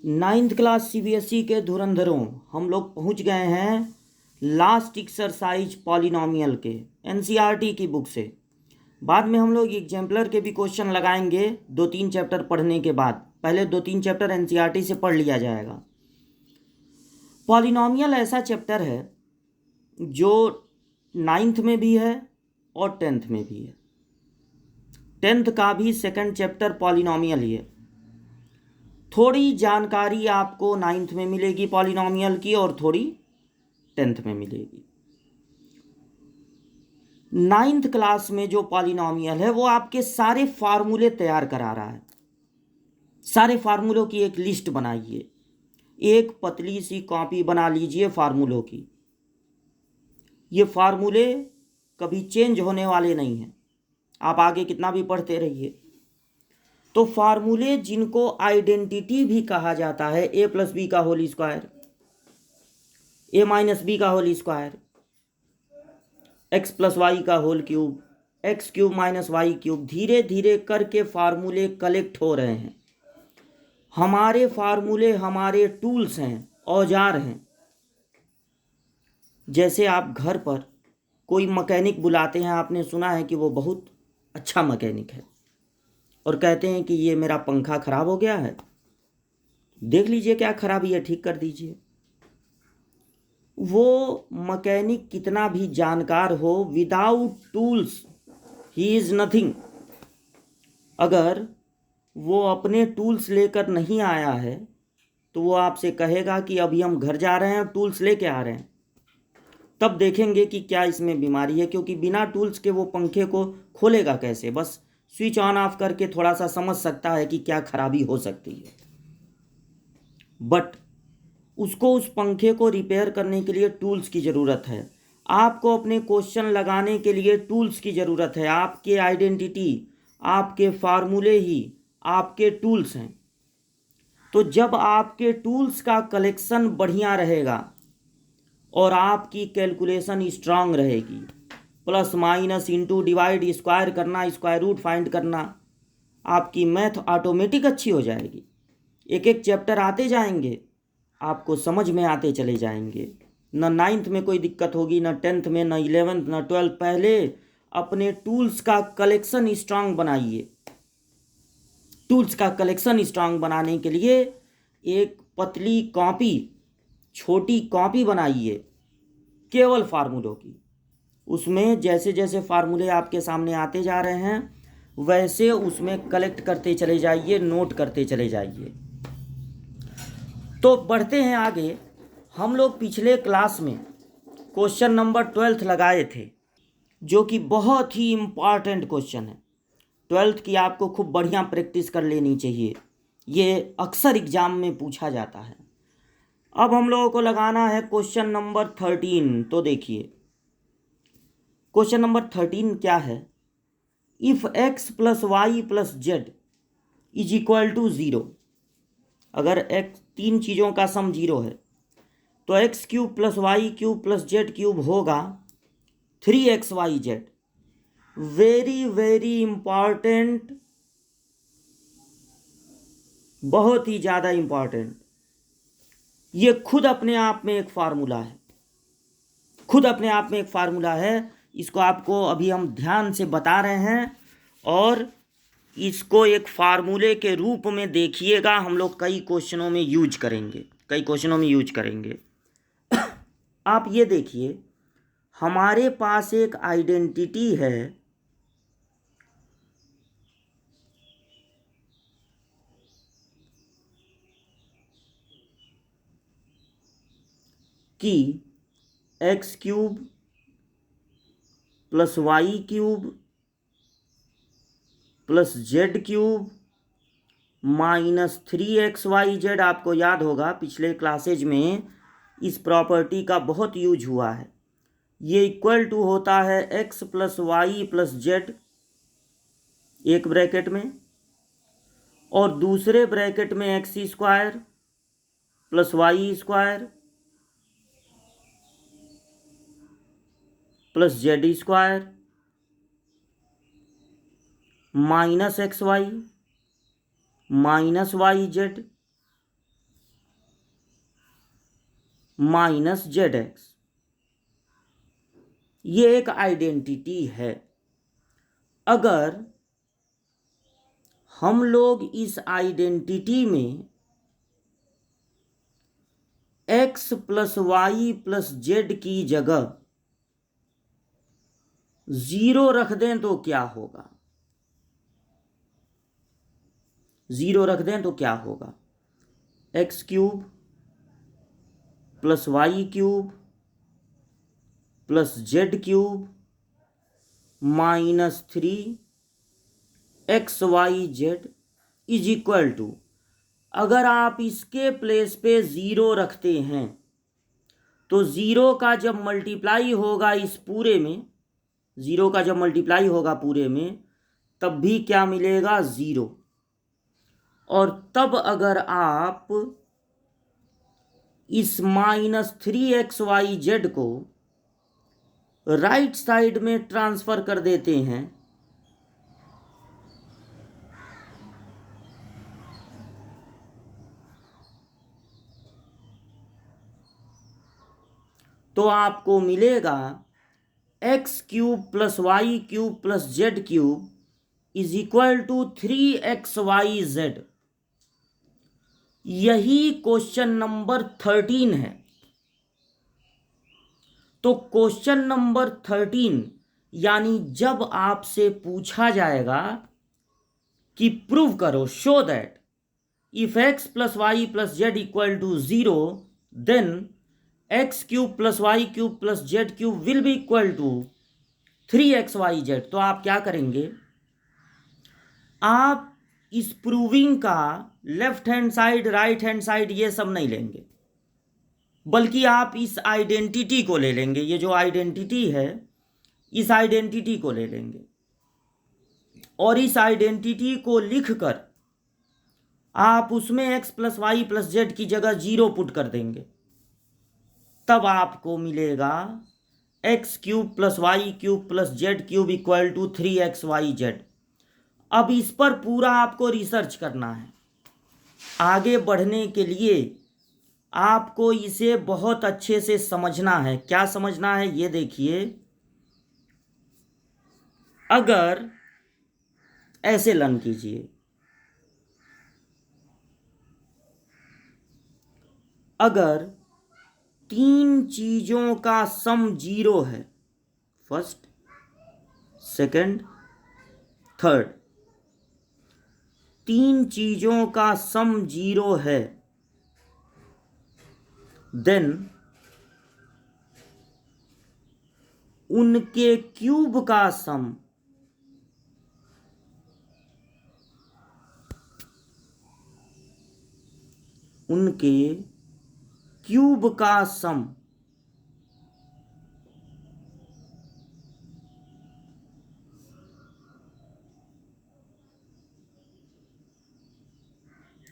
Ninth class CBSE के धुरंधरों, हम लोग पहुंच गए हैं लास्ट एक्सरसाइज पॉलिनोमियल के एनसीईआरटी की बुक से। बाद में हम लोग एग्जाम्पलर के भी क्वेश्चन लगाएंगे 2-3 चैप्टर पढ़ने के बाद। पहले 2-3 चैप्टर एनसीईआरटी से पढ़ लिया जाएगा। पॉलिनोमियल ऐसा चैप्टर है जो नाइन्थ में भी है और 10th में भी है। 10th का भी सेकंड चैप्टर पॉलिनोमियल ही है। थोड़ी जानकारी आपको नाइन्थ में मिलेगी पॉलिनोमियल की और थोड़ी 10th में मिलेगी। नाइन्थ क्लास में जो पॉलिनोमियल है वो आपके सारे फार्मूले तैयार करा रहा है। सारे फार्मूलों की एक लिस्ट बनाइए, एक पतली सी कॉपी बना लीजिए फार्मूलों की। ये फार्मूले कभी चेंज होने वाले नहीं हैं, आप आगे कितना भी पढ़ते रहिए। तो फार्मूले जिनको आइडेंटिटी भी कहा जाता है, ए प्लस बी का whole square, A minus B का whole square, X plus Y का whole cube, X cube minus Y cube, धीरे धीरे करके फार्मूले कलेक्ट हो रहे हैं। हमारे फार्मूले हमारे टूल्स हैं, औजार हैं। जैसे आप घर पर कोई मैकेनिक बुलाते हैं, आपने सुना है कि वो बहुत अच्छा मैकेनिक है, और कहते हैं कि ये मेरा पंखा खराब हो गया है, देख लीजिए क्या खराबी है, ठीक कर दीजिए। वो मैकेनिक कितना भी जानकार हो, without tools he is nothing. अगर वो अपने टूल्स लेकर नहीं आया है तो वो आपसे कहेगा कि अभी हम घर जा रहे हैं, टूल्स लेके आ रहे हैं। तब देखेंगे कि क्या इसमें बीमारी है, क्योंकि बिना टूल्स के वो पंखे को खोलेगा कैसे। बस स्विच ऑन ऑफ करके थोड़ा सा समझ सकता है कि क्या खराबी हो सकती है, बट उसको उस पंखे को रिपेयर करने के लिए टूल्स की ज़रूरत है। आपको अपने क्वेश्चन लगाने के लिए टूल्स की ज़रूरत है। आपके आइडेंटिटी, आपके फार्मूले ही आपके टूल्स हैं। तो जब आपके टूल्स का कलेक्शन बढ़िया रहेगा और आपकी कैलकुलेशन स्ट्रांग रहेगी, plus minus into divide square करना, स्क्वायर रूट फाइंड करना, आपकी मैथ ऑटोमेटिक अच्छी हो जाएगी। एक एक चैप्टर आते जाएंगे, आपको समझ में आते चले जाएंगे। न नाइन्थ में कोई दिक्कत होगी, न 10th में, न 11th, न 12th। पहले अपने टूल्स का कलेक्शन स्ट्रांग बनाइए। टूल्स का कलेक्शन स्ट्रांग बनाने के लिए एक पतली कॉपी, छोटी कॉपी बनाइए केवल फार्मूलों की। उसमें जैसे जैसे फार्मूले आपके सामने आते जा रहे हैं वैसे उसमें कलेक्ट करते चले जाइए, नोट करते चले जाइए। तो बढ़ते हैं आगे। हम लोग पिछले क्लास में क्वेश्चन नंबर 12 लगाए थे, जो कि बहुत ही इम्पॉर्टेंट क्वेश्चन है। 12th की आपको खूब बढ़िया प्रैक्टिस कर लेनी चाहिए, ये अक्सर एग्जाम में पूछा जाता है। अब हम लोगों को लगाना है क्वेश्चन नंबर 13। तो देखिए क्वेश्चन नंबर 13 क्या है। If x plus y plus z is equal to 0, अगर एक्स, तीन चीज़ों का सम 0 है तो x cube plus y cube plus z cube होगा 3xyz। वेरी वेरी इंपॉर्टेंट, बहुत ही ज़्यादा इंपॉर्टेंट। ये खुद अपने आप में एक फार्मूला है, खुद अपने आप में एक फार्मूला है। इसको आपको अभी हम ध्यान से बता रहे हैं और इसको एक फार्मूले के रूप में देखिएगा। हम लोग कई क्वेश्चनों में यूज करेंगे, कई क्वेश्चनों में यूज करेंगे। आप ये देखिए, हमारे पास एक आइडेंटिटी है कि x cube plus y cube plus z cube minus 3xyz। आपको याद होगा पिछले क्लासेज में इस प्रॉपर्टी का बहुत यूज हुआ है। ये इक्वल टू होता है x plus y plus z एक ब्रैकेट में, और दूसरे ब्रैकेट में x square plus y square plus z square minus x y minus y z minus z x. ये एक आइडेंटिटी है। अगर हम लोग इस आइडेंटिटी में x plus y plus z की जगह 0 रख दें तो क्या होगा? 0 रख दें तो क्या होगा? X cube plus y cube plus z cube minus 3xyz is equal to, अगर आप इसके प्लेस पे 0 रखते हैं तो 0 का जब मल्टीप्लाई होगा इस पूरे में, 0 का जब मल्टीप्लाई होगा पूरे में, तब भी क्या मिलेगा? 0। और तब अगर आप इस माइनस 3xyz को राइट साइड में ट्रांसफर कर देते हैं तो आपको मिलेगा x cube plus y cube plus z cube is equal to 3xyz। यही क्वेश्चन नंबर 13 है। तो क्वेश्चन नंबर 13 यानी जब आपसे पूछा जाएगा कि प्रूव करो, show that if x plus y plus z equal to 0 then x cube plus y cube plus z cube will be equal to 3xyz, तो आप क्या करेंगे? आप इस प्रूविंग का left hand side right hand side ये सब नहीं लेंगे, बल्कि आप इस आइडेंटिटी को ले लेंगे। ये जो आइडेंटिटी है इस आइडेंटिटी को ले लेंगे और इस आइडेंटिटी को लिखकर आप उसमें x plus y plus z की जगह 0 पुट कर देंगे। तब आपको मिलेगा x cube plus y cube plus z cube equal to 3xyz। अब इस पर पूरा आपको रिसर्च करना है। आगे बढ़ने के लिए आपको इसे बहुत अच्छे से समझना है। क्या समझना है ये देखिए। अगर ऐसे लर्न कीजिए, अगर 3 चीजों का सम 0 है, फर्स्ट सेकंड थर्ड, 3 चीजों का सम 0 है, देन उनके क्यूब का सम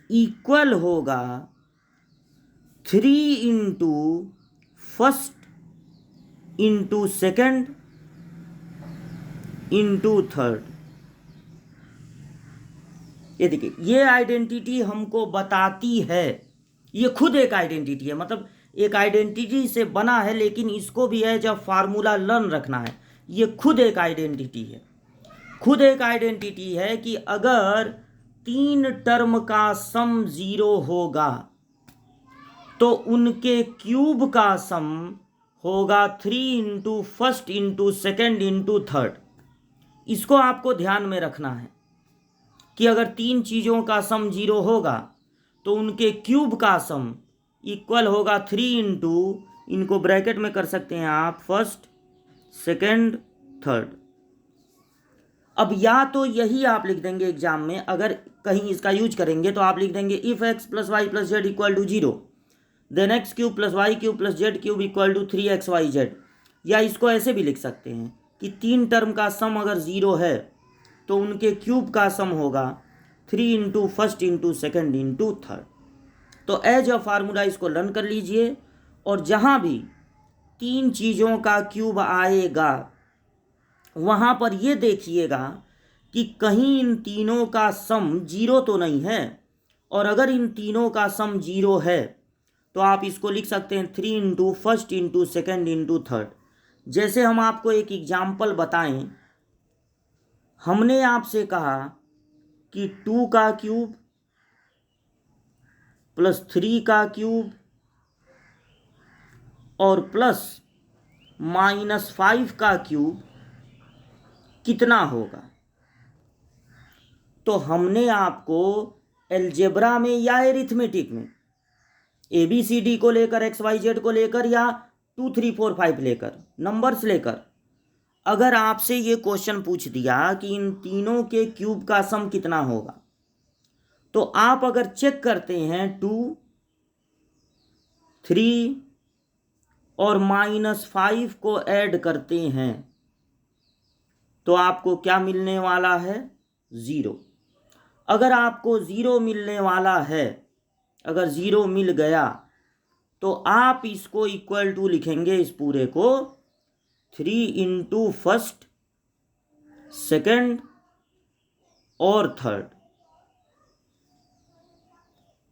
इक्वल होगा 3 into first into second into third. ये देखिए, ये आइडेंटिटी हमको बताती है, ये खुद एक आइडेंटिटी है, मतलब एक आइडेंटिटी से बना है, लेकिन इसको भी है जब फार्मूला लर्न रखना है। ये खुद एक आइडेंटिटी है, खुद एक आइडेंटिटी है कि अगर 3 टर्म का सम 0 होगा तो उनके क्यूब का सम होगा 3 into first into second into third. इसको आपको ध्यान में रखना है कि अगर 3 चीज़ों का सम 0 होगा तो उनके क्यूब का सम इक्वल होगा 3 इंटू, इनको ब्रैकेट में कर सकते हैं आप, फर्स्ट सेकेंड थर्ड। अब या तो यही आप लिख देंगे एग्जाम में, अगर कहीं इसका यूज करेंगे तो आप लिख देंगे if x plus y plus z equal to 0 then x cube plus y cube plus z cube equal to 3xyz। या इसको ऐसे भी लिख सकते हैं कि 3 टर्म का सम अगर 0 है तो उनके क्यूब का सम होगा 3 into first into second into third. तो एज अ फार्मूला इसको लर्न कर लीजिए, और जहाँ भी 3 चीज़ों का क्यूब आएगा वहाँ पर ये देखिएगा कि कहीं इन तीनों का सम 0 तो नहीं है, और अगर इन तीनों का सम 0 है तो आप इसको लिख सकते हैं 3 into first into second into third. जैसे हम आपको एक एग्जाम्पल बताएं, हमने आपसे कहा कि 2 का क्यूब प्लस 3 का क्यूब और प्लस -5 का क्यूब कितना होगा। तो हमने आपको अलजेब्रा में या एरिथमेटिक में ABCD को लेकर XYZ को लेकर या 2 3 4 5 लेकर नंबर्स लेकर अगर आपसे ये क्वेश्चन पूछ दिया कि इन तीनों के क्यूब का सम कितना होगा, तो आप अगर चेक करते हैं 2 3 और -5 को ऐड करते हैं तो आपको क्या मिलने वाला है, 0। अगर आपको 0 मिलने वाला है, अगर 0 मिल गया तो आप इसको इक्वल टू लिखेंगे, इस पूरे को 3 इंटू फर्स्ट सेकेंड और थर्ड।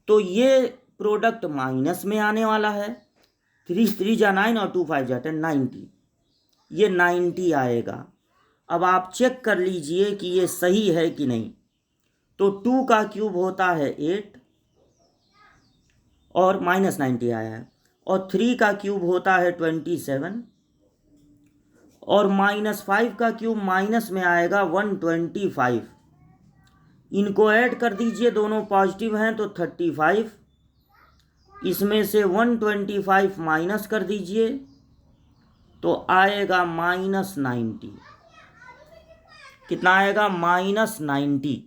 तो ये प्रोडक्ट माइनस में आने वाला है, 3 3 जा 9 और 2 5 जा 10, 90। ये 90 आएगा। अब आप चेक कर लीजिए कि ये सही है कि नहीं। तो 2 का क्यूब होता है 8 और -90 आया है, और 3 का क्यूब होता है 27 और -5 का क्यूब माइनस में आएगा 125। इनको ऐड कर दीजिए, दोनों पॉजिटिव हैं तो 35, इसमें से 125 माइनस कर दीजिए तो आएगा -90। कितना आएगा, -90।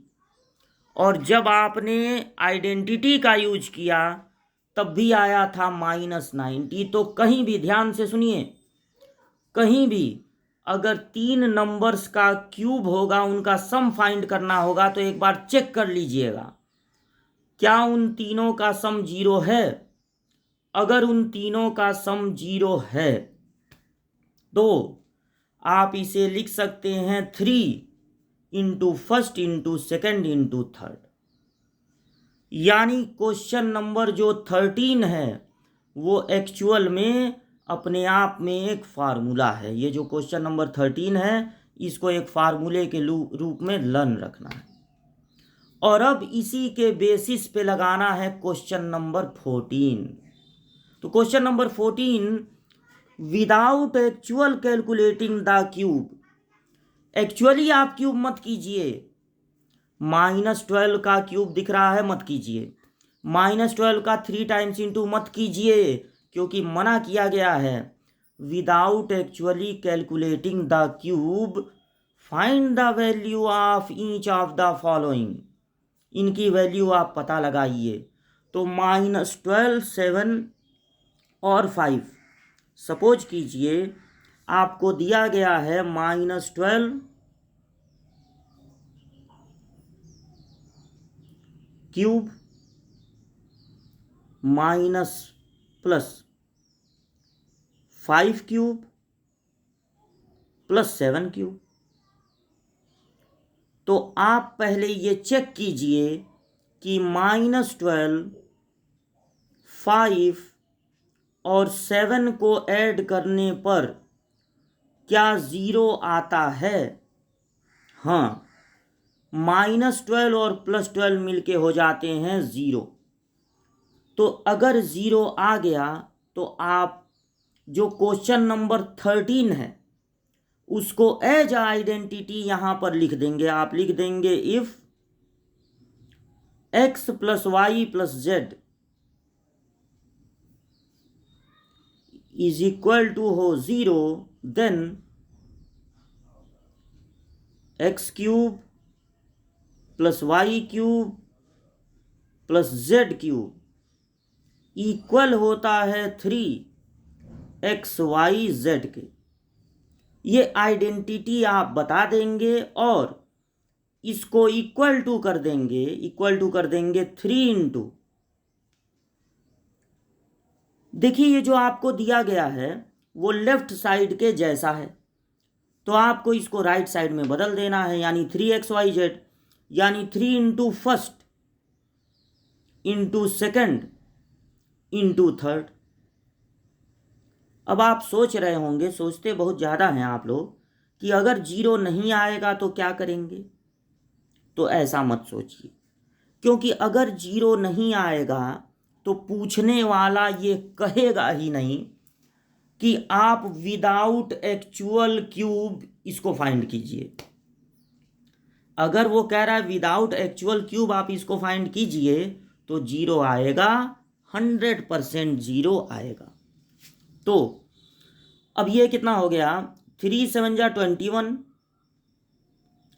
और जब आपने आइडेंटिटी का यूज किया तब भी आया था -90। तो कहीं भी ध्यान से सुनिए, कहीं भी अगर 3 नंबर्स का क्यूब होगा, उनका सम फाइंड करना होगा, तो एक बार चेक कर लीजिएगा क्या उन तीनों का सम 0 है। अगर उन तीनों का सम 0 है तो आप इसे लिख सकते हैं 3 into first into second into third. यानी क्वेश्चन नंबर जो 13 है वो एक्चुअल में अपने आप में एक फार्मूला है। ये जो क्वेश्चन नंबर 13 है इसको एक फार्मूले के रूप में लर्न रखना है। और अब इसी के बेसिस पे लगाना है क्वेश्चन नंबर 14। तो question number 14, without actual calculating the cube. Actually आप क्यूब मत कीजिए, -12 का क्यूब दिख रहा है मत कीजिए, -12 का 3 टाइम्स इंटू मत कीजिए, क्योंकि मना किया गया है। Without actually calculating the cube find the value of each of the following. इनकी वैल्यू आप पता लगाइए। तो -12, 7 और 5, सपोज कीजिए आपको दिया गया है -12 क्यूब +5 क्यूब +7 क्यूब। तो आप पहले ये चेक कीजिए कि -12, 5 और 7 को ऐड करने पर क्या 0 आता है। हाँ, -12 और +12 मिलके हो जाते हैं 0। तो अगर 0 आ गया तो आप जो क्वेश्चन नंबर 13 है उसको एज आइडेंटिटी यहां पर लिख देंगे। आप लिख देंगे if x + y + z is equal to हो 0, then x³ + y³ + z³ equal होता है 3xyz के। ये आइडेंटिटी आप बता देंगे और इसको इक्वल टू कर देंगे 3 इंटू। देखिए ये जो आपको दिया गया है वो लेफ्ट साइड के जैसा है, तो आपको इसको राइट साइड में बदल देना है, यानी 3xyz, यानी 3 into first into second into third. अब आप सोच रहे होंगे, सोचते बहुत ज़्यादा हैं आप लोग, कि अगर जीरो नहीं आएगा तो क्या करेंगे। तो ऐसा मत सोचिए, क्योंकि अगर जीरो नहीं आएगा तो पूछने वाला ये कहेगा ही नहीं कि आप विदाउट एक्चुअल क्यूब इसको फाइंड कीजिए। अगर वो कह रहा है विदाउट एक्चुअल क्यूब आप इसको फाइंड कीजिए तो जीरो आएगा, 100% जीरो आएगा। तो अब ये कितना हो गया, 3 7 जा 21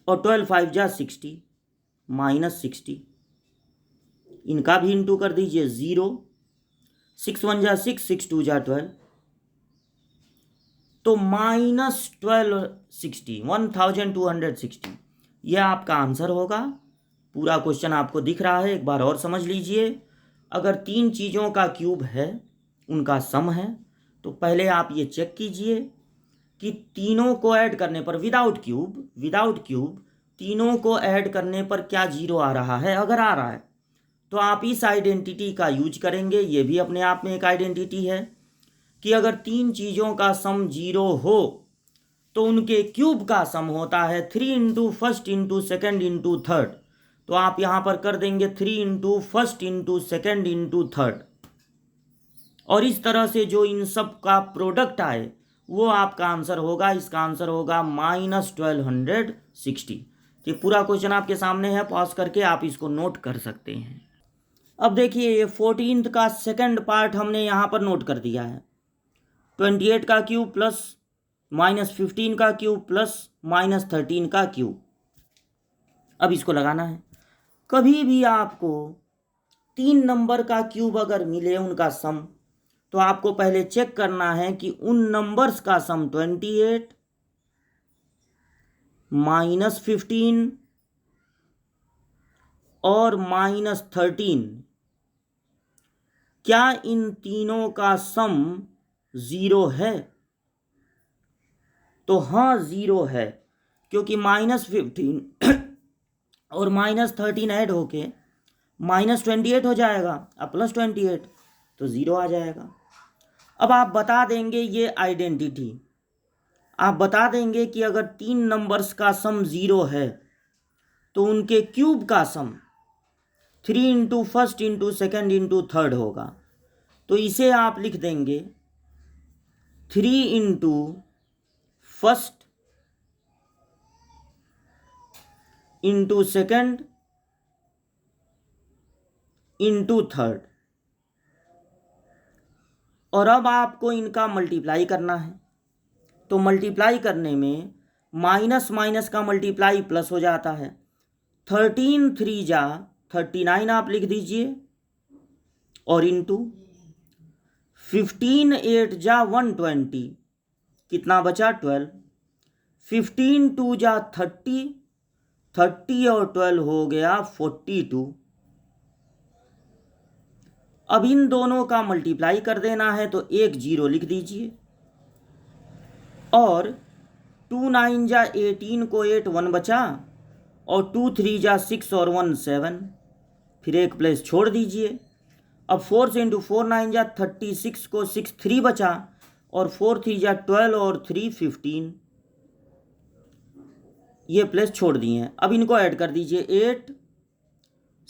और 12 5 जा 60 -60, इनका भी इंटू कर दीजिए 0, 6 1 जा 6, 6 2 जा 12, तो -1260, 1260, यह आपका आंसर होगा। पूरा क्वेश्चन आपको दिख रहा है, एक बार और समझ लीजिए। अगर तीन चीज़ों का क्यूब है, उनका सम है, तो पहले आप ये चेक कीजिए कि तीनों को ऐड करने पर विदाउट क्यूब तीनों को ऐड करने पर क्या जीरो आ रहा है। अगर आ रहा है तो आप इस आइडेंटिटी का यूज करेंगे। ये भी अपने आप में एक आइडेंटिटी है कि अगर तीन चीज़ों का सम जीरो हो तो उनके क्यूब का सम होता है 3 into first into second into third. तो आप यहाँ पर कर देंगे 3 into first into second into third, और इस तरह से जो इन सब का प्रोडक्ट आए वो आपका आंसर होगा। इसका आंसर होगा -1260। तो पूरा क्वेश्चन आपके सामने है, पॉज करके आप इसको नोट कर सकते हैं। अब देखिए ये 14th का सेकंड पार्ट हमने यहाँ पर नोट कर दिया है। 28 का क्यूब प्लस -15 का क्यूब प्लस -13 का क्यूब। अब इसको लगाना है। कभी भी आपको 3 नंबर का क्यूब अगर मिले उनका सम, तो आपको पहले चेक करना है कि उन नंबर्स का सम 28 -15 और -13, क्या इन तीनों का सम ज़ीरो है। तो हाँ ज़ीरो है, क्योंकि -15 और -13 ऐड होके -28 हो जाएगा, अब +28, तो ज़ीरो आ जाएगा। अब आप बता देंगे ये आइडेंटिटी, आप बता देंगे कि अगर तीन नंबर्स का सम ज़ीरो है तो उनके क्यूब का सम 3 into first into second into third होगा। तो इसे आप लिख देंगे 3 into first into second into third. और अब आपको इनका मल्टीप्लाई करना है। तो मल्टीप्लाई करने में माइनस माइनस का मल्टीप्लाई प्लस हो जाता है। 13 3 जा 39 आप लिख दीजिए, और इंटू 15 8 जा 120, कितना बचा 12, 15 2 जा 30, 30 और 12 हो गया 42। अब इन दोनों का मल्टीप्लाई कर देना है, तो एक जीरो लिख दीजिए, और 2 9 जा 18 को 8 1 बचा, और 2 3 जा 6 और 1 7, फिर एक प्लेस छोड़ दीजिए। अब 4 से इंटू 4 9 जा 36 को 6 3 बचा, और 4 3 जा 12 और 3 15, ये प्लेस छोड़ दिए हैं। अब इनको ऐड कर दीजिए, 8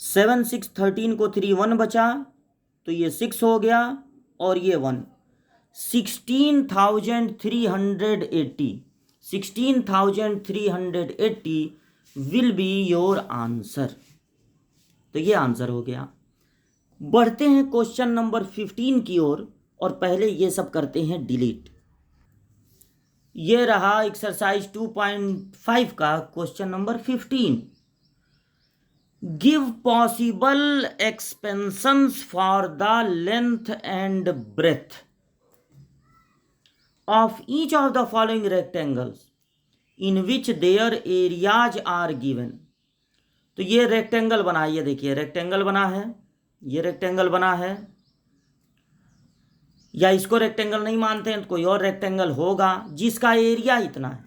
7 6 13 को 3 1 बचा, तो ये 6 हो गया, और ये 1, 16,380, 16,380 विल बी योर आंसर। तो ये आंसर हो गया। बढ़ते हैं क्वेश्चन नंबर 15 की ओर, और पहले ये सब करते हैं डिलीट। ये रहा एक्सरसाइज 2.5 का question number 15। Give possible expansions for the length and breadth of each of the following rectangles in which their areas are given। तो ये रेक्टेंगल बना है, ये देखिए रेक्टेंगल बना है, ये रेक्टेंगल बना है, या इसको रेक्टेंगल नहीं मानते हैं तो कोई और रेक्टेंगल होगा जिसका एरिया इतना है।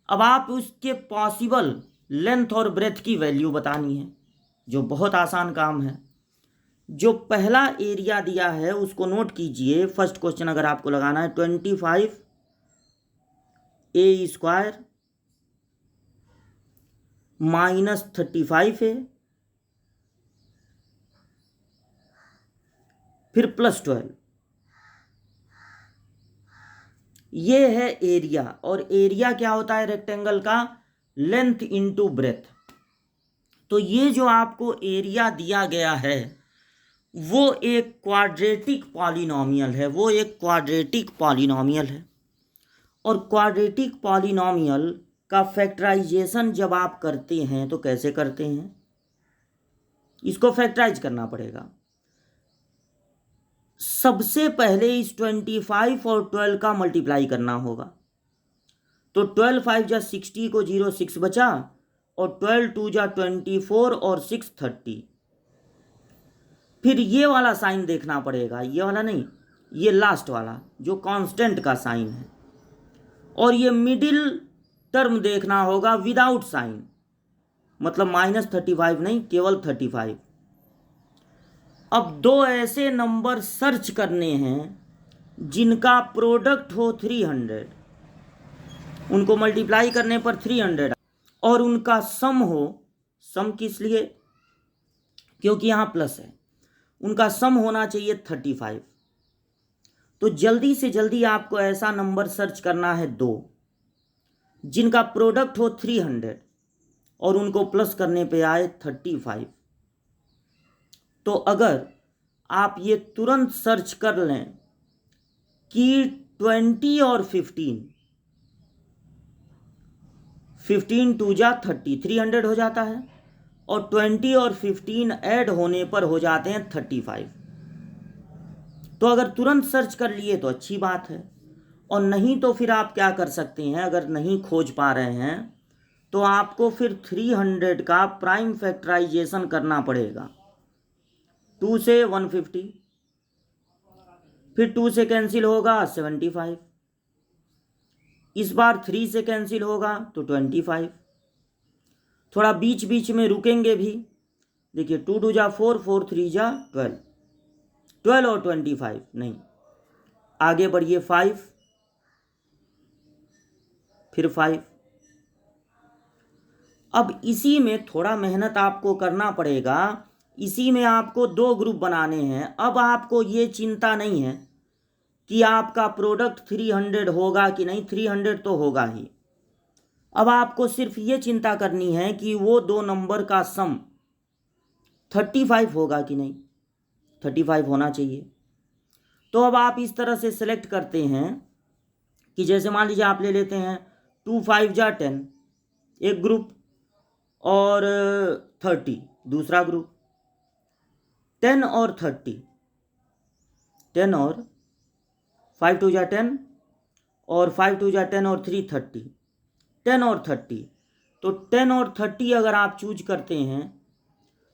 अब आप उसके पॉसिबल लेंथ और ब्रेथ की वैल्यू बतानी है, जो बहुत आसान काम है। जो पहला एरिया दिया है उसको नोट कीजिए। फर्स्ट क्वेश्चन अगर आपको लगाना है 25a² माइनस 35a फिर प्लस 12, ये है एरिया। और एरिया क्या होता है रेक्टेंगल का? Length into breadth. तो ये जो आपको एरिया दिया गया है वो एक क्वाड्रेटिक पॉलिनोमियल है, वो एक क्वाड्रेटिक पॉलिनोमियल है। और क्वाड्रेटिक पॉलिनोमियल का फैक्टराइजेशन जब आप करते हैं तो कैसे करते हैं? इसको फैक्टराइज करना पड़ेगा। सबसे पहले इस 25 और 12 का मल्टीप्लाई करना होगा। तो 12 5 जा 60 को 0 6 बचा, और 12 2 जा 24 और 6 30। फिर ये वाला साइन देखना पड़ेगा, ये वाला नहीं, ये लास्ट वाला जो कांस्टेंट का साइन है। और ये मिडिल टर्म देखना होगा विदाउट साइन, मतलब -35 नहीं, केवल 35। अब दो ऐसे नंबर सर्च करने हैं जिनका प्रोडक्ट हो 300, उनको मल्टीप्लाई करने पर 300, और उनका सम हो, सम किस लिए? क्योंकि यहाँ प्लस है, उनका सम होना चाहिए 35। तो जल्दी से जल्दी आपको ऐसा नंबर सर्च करना है दो जिनका प्रोडक्ट हो 300 और उनको प्लस करने पे आए 35। तो अगर आप ये तुरंत सर्च कर लें कि 20 और 15 2 जा 30, 300 हो जाता है, और 20 और 15 ऐड होने पर हो जाते हैं 35। तो अगर तुरंत सर्च कर लिए तो अच्छी बात है, और नहीं तो फिर आप क्या कर सकते हैं, अगर नहीं खोज पा रहे हैं तो आपको फिर 300 का प्राइम फैक्टराइजेशन करना पड़ेगा। 2 से 150, फिर 2 से कैंसिल होगा 75, इस बार 3 से कैंसिल होगा तो 25। थोड़ा बीच बीच में रुकेंगे भी, देखिए 2 2 जा 4, 4 3 जा 12, 12 और 25 नहीं, आगे बढ़िए 5, फिर 5। अब इसी में थोड़ा मेहनत आपको करना पड़ेगा, इसी में आपको दो ग्रुप बनाने हैं। अब आपको ये चिंता नहीं है कि आपका प्रोडक्ट 300 होगा कि नहीं, 300 तो होगा ही। अब आपको सिर्फ ये चिंता करनी है कि वो दो नंबर का सम 35 होगा कि नहीं, 35 होना चाहिए। तो अब आप इस तरह से सिलेक्ट करते हैं कि जैसे मान लीजिए आप ले लेते हैं 2 5 जा 10 एक ग्रुप, और 30 दूसरा ग्रुप, 10 और 30, 10 और 5 2 जा 10, और 5 2 जा 10 और 3 30, 10 और 30। तो 10 और 30 अगर आप चूज करते हैं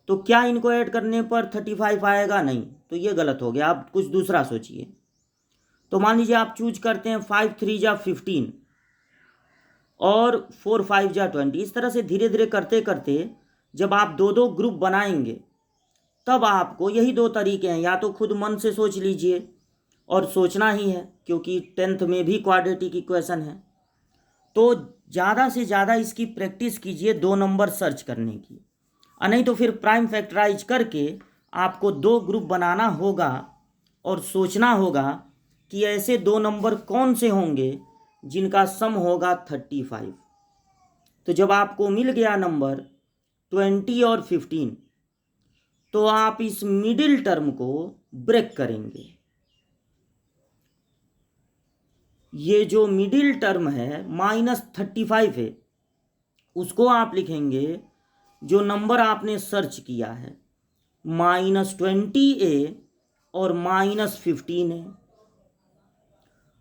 तो क्या इनको ऐड करने पर 35 आएगा? नहीं, तो ये गलत हो गया, आप कुछ दूसरा सोचिए। तो मान लीजिए आप चूज करते हैं 5 3 जा 15 और 4 5 जा 20। इस तरह से धीरे धीरे करते करते जब आप दो दो ग्रुप बनाएंगे तब आपको, यही दो तरीके हैं, या तो खुद मन से सोच लीजिए, और सोचना ही है क्योंकि 10th में भी क्वाड्रेटिक इक्वेशन है, तो ज़्यादा से ज़्यादा इसकी प्रैक्टिस कीजिए दो नंबर सर्च करने की। नहीं तो फिर प्राइम फैक्टराइज करके आपको दो ग्रुप बनाना होगा और सोचना होगा कि ऐसे दो नंबर कौन से होंगे जिनका सम होगा 35। तो जब आपको मिल गया नंबर 20 और 15, तो आप इस मिडिल टर्म को ब्रेक करेंगे। ये जो मिडिल टर्म है -35 है, उसको आप लिखेंगे जो नंबर आपने सर्च किया है, -20a और -15a।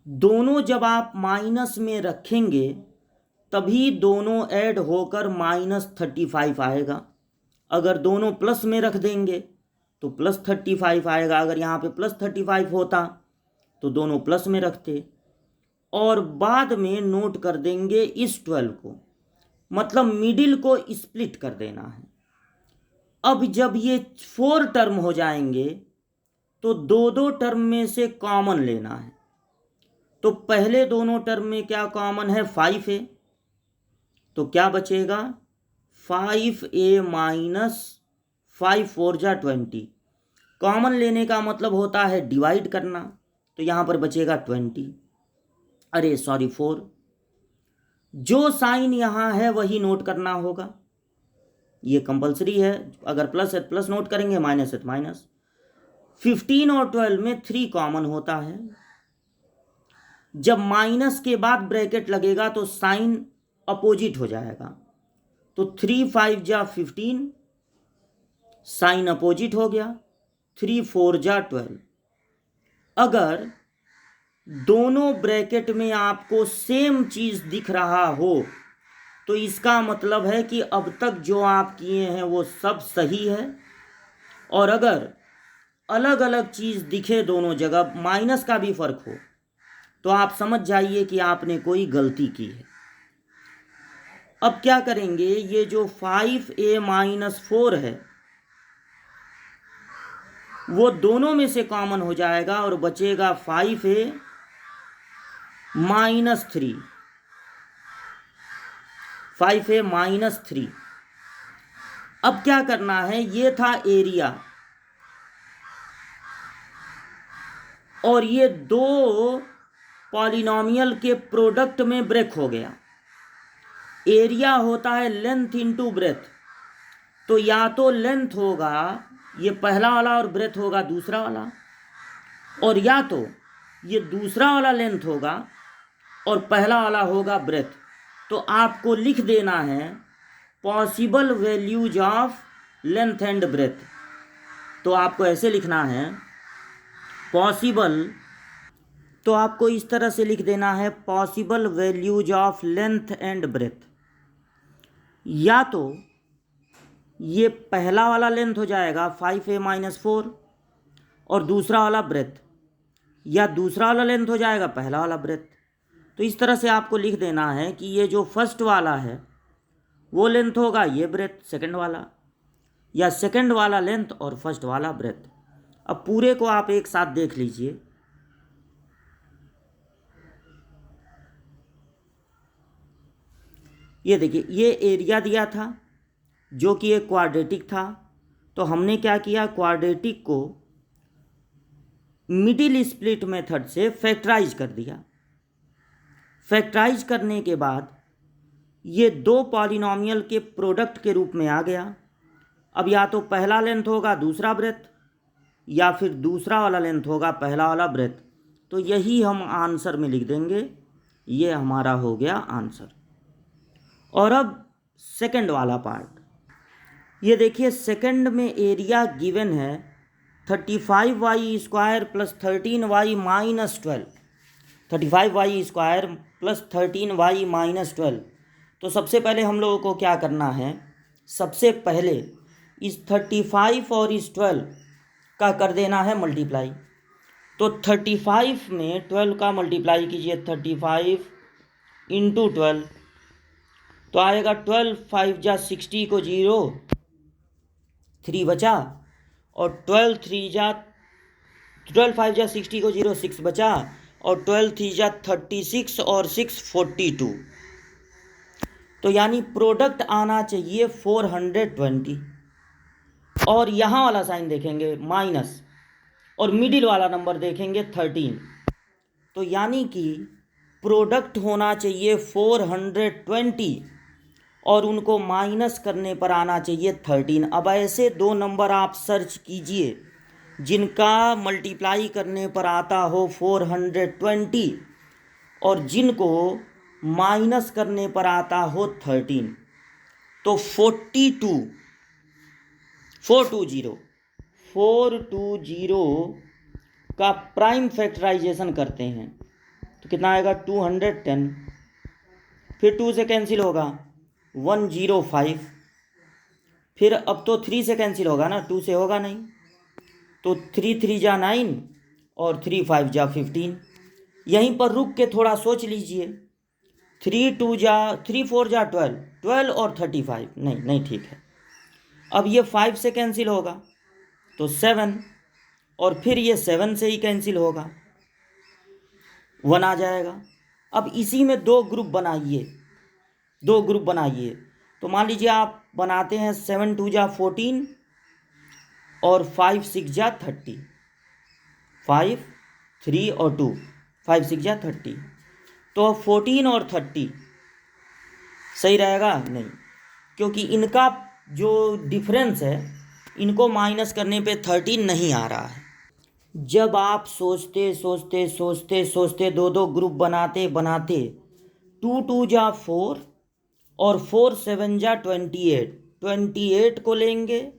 दोनों जब आप माइनस में रखेंगे तभी दोनों ऐड होकर -35 आएगा। अगर दोनों प्लस में रख देंगे तो +35 आएगा। अगर यहाँ पे +35 होता तो दोनों प्लस में रखते, और बाद में नोट कर देंगे इस 12 को, मतलब मिडिल को स्प्लिट कर देना है। अब जब ये 4 टर्म हो जाएंगे तो दो दो टर्म में से कॉमन लेना है। तो पहले दोनों टर्म में क्या कॉमन है, 5a, तो क्या बचेगा 5a माइनस 5 4 जा 20। कॉमन लेने का मतलब होता है डिवाइड करना, तो यहाँ पर बचेगा 4। जो साइन यहाँ है वही नोट करना होगा, ये कंपलसरी है। अगर प्लस है प्लस नोट करेंगे, माइनस है तो माइनस। 15 और 12 में 3 कॉमन होता है। जब माइनस के बाद ब्रैकेट लगेगा तो साइन अपोजिट हो जाएगा, तो 3 5 जा 15, साइन अपोजिट हो गया, 3 4 जा 12। अगर दोनों ब्रैकेट में आपको सेम चीज दिख रहा हो तो इसका मतलब है कि अब तक जो आप किए हैं वो सब सही है। और अगर अलग अलग चीज दिखे दोनों जगह, माइनस का भी फर्क हो, तो आप समझ जाइए कि आपने कोई गलती की है। अब क्या करेंगे, ये जो 5a माइनस 4 है वो दोनों में से कॉमन हो जाएगा और बचेगा 5a माइनस 3। 5a minus 3। अब क्या करना है, ये था एरिया और ये दो पॉलिनॉमियल के प्रोडक्ट में ब्रेक हो गया। एरिया होता है लेंथ इनटू ब्रेथ, तो या तो लेंथ होगा ये पहला वाला और ब्रेथ होगा दूसरा वाला, और या तो ये दूसरा वाला लेंथ होगा और पहला वाला होगा ब्रेथ। तो आपको लिख देना है possible values of length and breadth. तो आपको ऐसे लिखना है पॉसिबल, तो आपको इस तरह से लिख देना है possible values of length and breadth. या तो ये पहला वाला लेंथ हो जाएगा 5a माइनस 4 और दूसरा वाला ब्रेथ, या दूसरा वाला लेंथ हो जाएगा पहला वाला ब्रेथ। तो इस तरह से आपको लिख देना है कि ये जो फर्स्ट वाला है वो लेंथ होगा ये ब्रेथ सेकंड वाला, या सेकंड वाला लेंथ और फर्स्ट वाला ब्रेथ। अब पूरे को आप एक साथ देख लीजिए। ये देखिए, ये एरिया दिया था जो कि एक क्वाड्रेटिक था, तो हमने क्या किया, क्वाड्रेटिक को मिडिल स्प्लिट मेथड से फैक्टराइज कर दिया। फैक्टराइज करने के बाद ये दो पॉलिनॉमियल के प्रोडक्ट के रूप में आ गया। अब या तो पहला लेंथ होगा दूसरा ब्रेथ, या फिर दूसरा वाला लेंथ होगा पहला वाला ब्रेथ। तो यही हम आंसर में लिख देंगे, ये हमारा हो गया आंसर। और अब सेकंड वाला पार्ट, ये देखिए सेकंड में एरिया गिवन है 35y square plus 13y minus 12, 35y square plus 13y minus 12। तो सबसे पहले हम लोगों को क्या करना है, सबसे पहले इस 35 और इस 12 का कर देना है मल्टीप्लाई। तो 35 में 12 का मल्टीप्लाई कीजिए, 35 इंटू 12, तो आएगा 12 5 जा 60 को 0, 3 बचा, और 12 5 जा 60 को 0, 6 बचा, और 12 3 जा 36 और 6 42। तो यानी प्रोडक्ट आना चाहिए 420। और यहाँ वाला साइन देखेंगे माइनस, और मिडिल वाला नंबर देखेंगे 13। तो यानी कि प्रोडक्ट होना चाहिए 420 और उनको माइनस करने पर आना चाहिए 13। अब ऐसे दो नंबर आप सर्च कीजिए जिनका मल्टीप्लाई करने पर आता हो 420 और जिनको माइनस करने पर आता हो 13। तो 420 का प्राइम फैक्टराइजेशन करते हैं तो कितना आएगा 210, फिर 2 से कैंसिल होगा 105, फिर अब तो 3 से कैंसिल होगा ना, 2 से होगा नहीं, तो 3 3 जा 9 और 3 5 जा 15। यहीं पर रुक के थोड़ा सोच लीजिए, 3 4 जा 12 और 35, नहीं ठीक है। अब ये 5 से कैंसिल होगा तो 7, और फिर ये 7 से ही कैंसिल होगा, 1 आ जाएगा। अब इसी में दो ग्रुप बनाइए, तो मान लीजिए आप बनाते हैं 7 2 जा 14 और 5 6 जा 30, 5 3 और 2, 5 6 जा 30, तो 14 और 30 सही रहेगा? नहीं, क्योंकि इनका जो डिफरेंस है, इनको माइनस करने पे 13 नहीं आ रहा है। जब आप सोचते दो दो ग्रुप बनाते 2 2 जा 4 और 4 7 जा 28 को लेंगे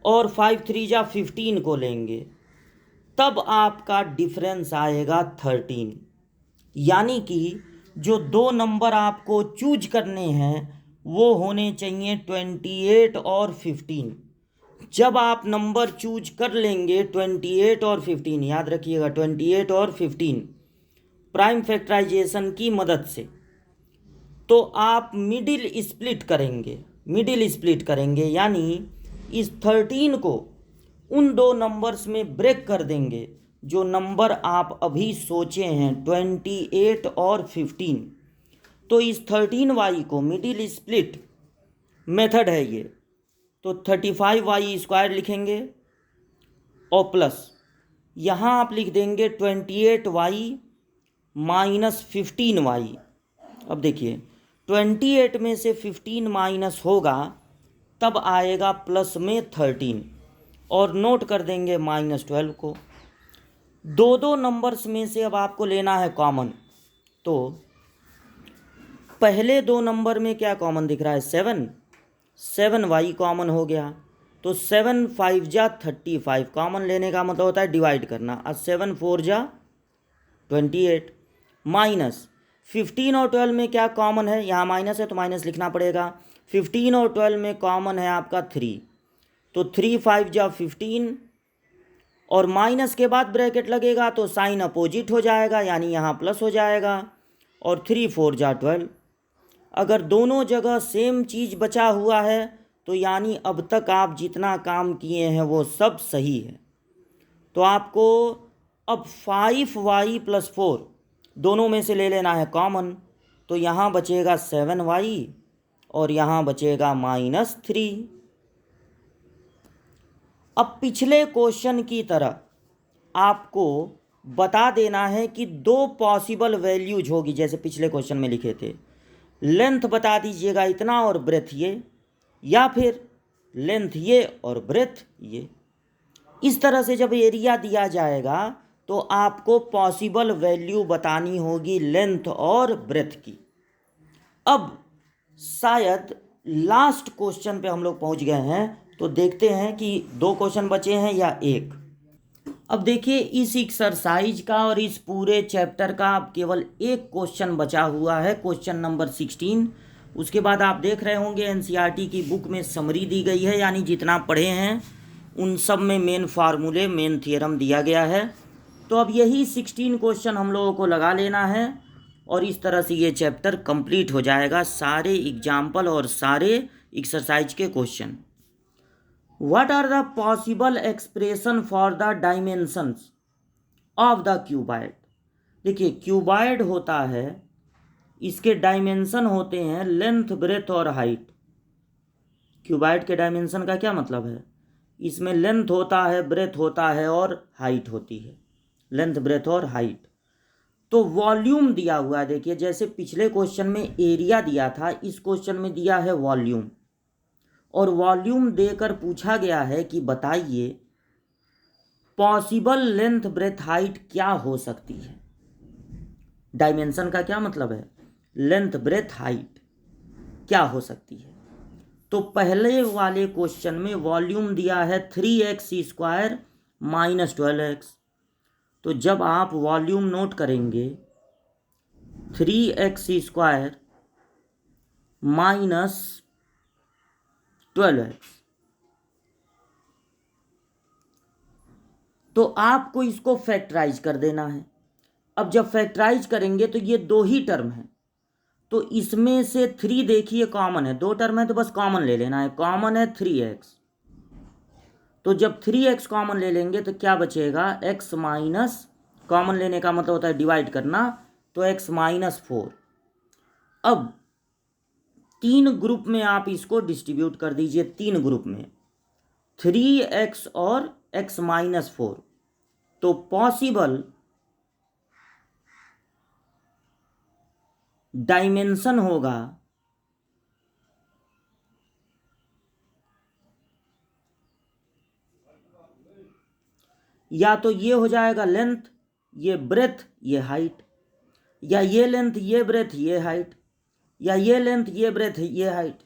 और 5 3 जा 15 को लेंगे, तब आपका डिफरेंस आएगा 13। यानी कि जो दो नंबर आपको चूज करने हैं वो होने चाहिए 28 और 15। जब आप नंबर चूज कर लेंगे 28 और 15, याद रखिएगा 28 और 15 प्राइम फैक्टराइजेशन की मदद से, तो आप मिडिल स्प्लिट करेंगे, यानी इस 13 को उन दो नंबर्स में ब्रेक कर देंगे जो नंबर आप अभी सोचे हैं 28 और 15। तो इस 13y को मिडिल स्प्लिट मेथड है ये, तो 35y² लिखेंगे और प्लस यहाँ आप लिख देंगे 28y माइनस 15y। अब देखिए 28 में से 15 माइनस होगा तब आएगा प्लस में 13, और नोट कर देंगे -12 को। दो नंबर्स में से अब आपको लेना है कॉमन, तो पहले दो नंबर में क्या कॉमन दिख रहा है? 7y कॉमन हो गया, तो 7 5 जा 35, कॉमन लेने का मतलब होता है डिवाइड करना। अब 7 4 जा 28 माइनस 15 और 12 में क्या कॉमन है? यहाँ माइनस है तो माइनस लिखना पड़ेगा। 15 और 12 में कॉमन है आपका 3, तो 3 5 जा 15, और माइनस के बाद ब्रैकेट लगेगा तो साइन अपोजिट हो जाएगा, यानी यहाँ प्लस हो जाएगा, और 3 4 जा 12। अगर दोनों जगह सेम चीज़ बचा हुआ है तो यानी अब तक आप जितना काम किए हैं वो सब सही है। तो आपको अब 5y + 4 दोनों में से ले लेना है कॉमन, तो यहाँ बचेगा 7y और यहाँ बचेगा -3। अब पिछले क्वेश्चन की तरह आपको बता देना है कि दो पॉसिबल वैल्यूज होगी, जैसे पिछले क्वेश्चन में लिखे थे। लेंथ बता दीजिएगा इतना और ब्रेथ ये, या फिर लेंथ ये और ब्रेथ ये। इस तरह से जब एरिया दिया जाएगा तो आपको पॉसिबल वैल्यू बतानी होगी लेंथ और ब्रेथ की। अब शायद लास्ट क्वेश्चन पे हम लोग पहुंच गए हैं, तो देखते हैं कि 2 क्वेश्चन बचे हैं या 1। अब देखिए इस एक्सरसाइज का और इस पूरे चैप्टर का अब केवल एक क्वेश्चन बचा हुआ है, क्वेश्चन नंबर 16। उसके बाद आप देख रहे होंगे एनसीईआरटी की बुक में समरी दी गई है, यानी जितना पढ़े हैं उन सब में मेन फार्मूले, मेन थियरम दिया गया है। तो अब यही 16 क्वेश्चन हम लोगों को लगा लेना है और इस तरह से ये चैप्टर कंप्लीट हो जाएगा, सारे एग्जाम्पल और सारे एक्सरसाइज के question. What are the possible expression for the dimensions of the cuboid? देखिए क्यूबॉइड होता है, इसके डायमेंशन होते हैं लेंथ, ब्रेथ और हाइट। क्यूबॉइड के डायमेंशन का क्या मतलब है? इसमें लेंथ होता है, ब्रेथ होता है और हाइट होती है, लेंथ ब्रेथ और हाइट। तो वॉल्यूम दिया हुआ है, देखिए जैसे पिछले क्वेश्चन में एरिया दिया था, इस क्वेश्चन में दिया है वॉल्यूम, और वॉल्यूम देकर पूछा गया है कि बताइए पॉसिबल लेंथ ब्रेथ हाइट क्या हो सकती है। डायमेंशन का क्या मतलब है? लेंथ ब्रेथ हाइट क्या हो सकती है। तो पहले वाले क्वेश्चन में वॉल्यूम दिया है 3x² - 12x, तो जब आप वॉल्यूम नोट करेंगे 3x² - 12x, तो आपको इसको फैक्टराइज कर देना है। अब जब फैक्टराइज करेंगे तो ये दो ही टर्म हैं, तो इसमें से 3 देखिए कॉमन है, 2 टर्म है तो बस कॉमन ले लेना है, कॉमन है 3x। तो जब 3x कॉमन ले लेंगे तो क्या बचेगा, x माइनस, कॉमन लेने का मतलब होता है डिवाइड करना, तो x माइनस 4। अब 3 ग्रुप में आप इसको डिस्ट्रीब्यूट कर दीजिए, 3 ग्रुप में, 3x और x माइनस 4। तो पॉसिबल डायमेंशन होगा या तो ये हो जाएगा लेंथ, ये ब्रेथ, ये हाइट, या ये लेंथ, ये ब्रेथ, ये हाइट, या ये लेंथ, ये ब्रेथ, ये हाइट,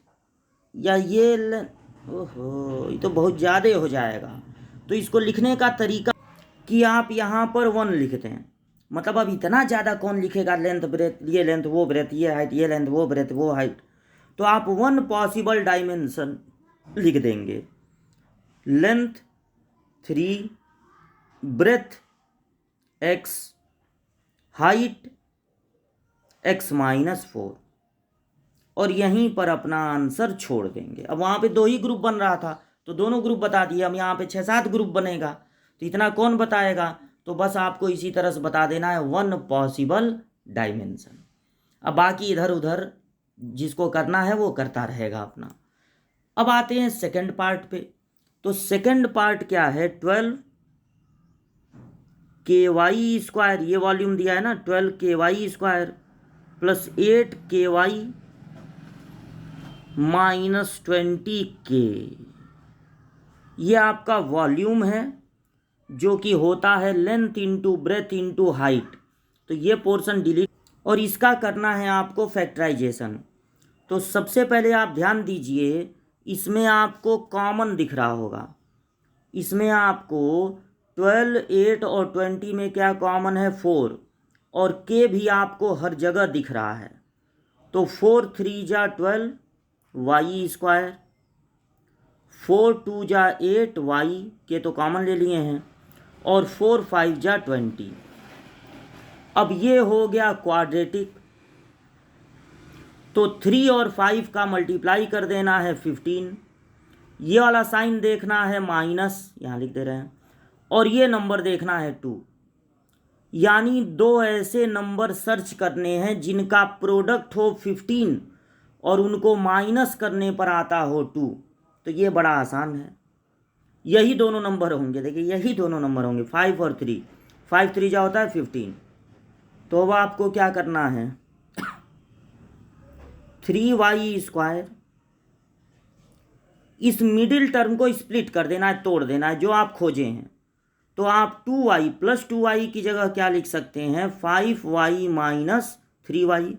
या ये लेंथ। ओहो, ये तो बहुत ज़्यादा हो जाएगा। तो इसको लिखने का तरीका कि आप यहाँ पर 1 लिखते हैं, मतलब अब इतना ज़्यादा कौन लिखेगा, लेंथ ब्रेथ, ये लेंथ वो ब्रेथ ये हाइट, ये लेंथ वो ब्रेथ वो हाइट। तो आप 1 पॉसिबल डायमेंशन लिख देंगे, length 3, breadth x, height x minus 4, और यहीं पर अपना आंसर छोड़ देंगे। अब वहाँ पे 2 ही ग्रुप बन रहा था तो दोनों ग्रुप बता दिए, हम यहाँ पे 6-7 ग्रुप बनेगा तो इतना कौन बताएगा। तो बस आपको इसी तरह से बता देना है 1 पॉसिबल डायमेंशन। अब बाकी इधर उधर जिसको करना है वो करता रहेगा अपना। अब आते हैं सेकंड पार्ट पे। तो सेकंड पार्ट क्या है, 12 KY स्क्वायर, ये वॉल्यूम दिया है ना, 12 KY square plus 8 KY minus 20K, ये आपका वॉल्यूम है जो कि होता है length into breadth into height. तो ये पोर्शन डिलीट, और इसका करना है आपको फैक्टराइजेशन। तो सबसे पहले आप ध्यान दीजिए, इसमें आपको कॉमन दिख रहा होगा, इसमें आपको 12, 8 और 20 में क्या कॉमन है, 4, और के भी आपको हर जगह दिख रहा है। तो 4 3 जा 12 वाई स्क्वायर, 4 2 जा 8 वाई के तो कॉमन ले लिए हैं, और 4 5 जा 20। अब ये हो गया क्वाड्रेटिक। तो 3 और 5 का मल्टीप्लाई कर देना है 15, ये वाला साइन देखना है माइनस, यहाँ लिख दे रहे हैं, और ये नंबर देखना है 2। यानी 2 ऐसे नंबर सर्च करने हैं जिनका प्रोडक्ट हो 15 और उनको माइनस करने पर आता हो 2। तो ये बड़ा आसान है, यही दोनों नंबर होंगे, देखिए यही दोनों नंबर होंगे 5 और 3, 5 3 जा होता है 15। तो अब आपको क्या करना है, 3y स्क्वायर, इस मिडिल टर्म को स्प्लिट कर देना है, तोड़ देना है जो आप खोजे हैं। तो आप 2y प्लस 2y की जगह क्या लिख सकते हैं, 5y माइनस 3y।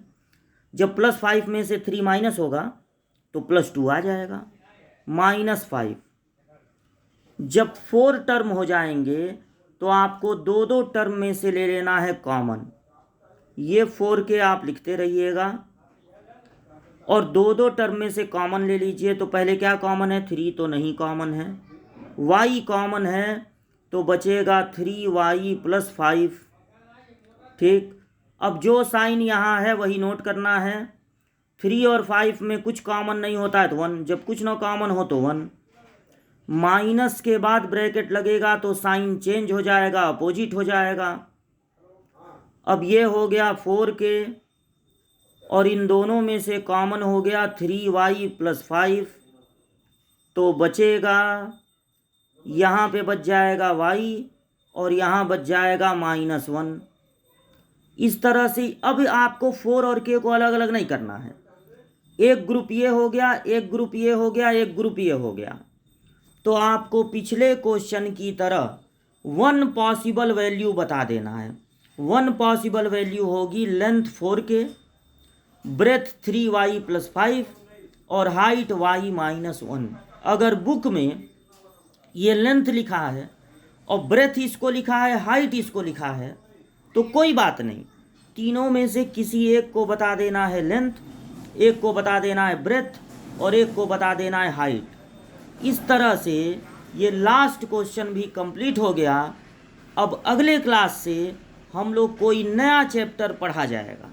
जब प्लस 5 में से 3 माइनस होगा तो प्लस 2 आ जाएगा, माइनस 5। जब 4 टर्म हो जाएंगे तो आपको 2 टर्म में से ले लेना है कॉमन, ये 4 के आप लिखते रहिएगा, और 2 टर्म में से कॉमन ले लीजिए। तो पहले क्या कॉमन है, 3 तो नहीं कॉमन है, y कॉमन है तो बचेगा 3y प्लस 5। ठीक, अब जो साइन यहाँ है वही नोट करना है, 3 और 5 में कुछ कॉमन नहीं होता है तो 1, जब कुछ ना कॉमन हो तो 1, माइनस के बाद ब्रैकेट लगेगा तो साइन चेंज हो जाएगा, अपोजिट हो जाएगा। अब ये हो गया 4 के, और इन दोनों में से कॉमन हो गया 3y प्लस 5, तो बचेगा, यहाँ पे बच जाएगा y और यहाँ बच जाएगा -1। इस तरह से अब आपको 4 और k को अलग अलग नहीं करना है, एक ग्रुप ये हो गया, एक ग्रुप ये हो गया, एक ग्रुप ये हो गया। तो आपको पिछले क्वेश्चन की तरह 1 पॉसिबल वैल्यू बता देना है। 1 पॉसिबल वैल्यू होगी length 4k, breadth 3y plus 5 और हाइट y माइनस 1। अगर बुक में ये लेंथ लिखा है और ब्रेथ इसको लिखा है, हाइट इसको लिखा है, तो कोई बात नहीं, तीनों में से किसी एक को बता देना है लेंथ, एक को बता देना है ब्रेथ, और एक को बता देना है हाइट। इस तरह से ये लास्ट क्वेश्चन भी कंप्लीट हो गया। अब अगले क्लास से हम लोग कोई नया चैप्टर पढ़ा जाएगा।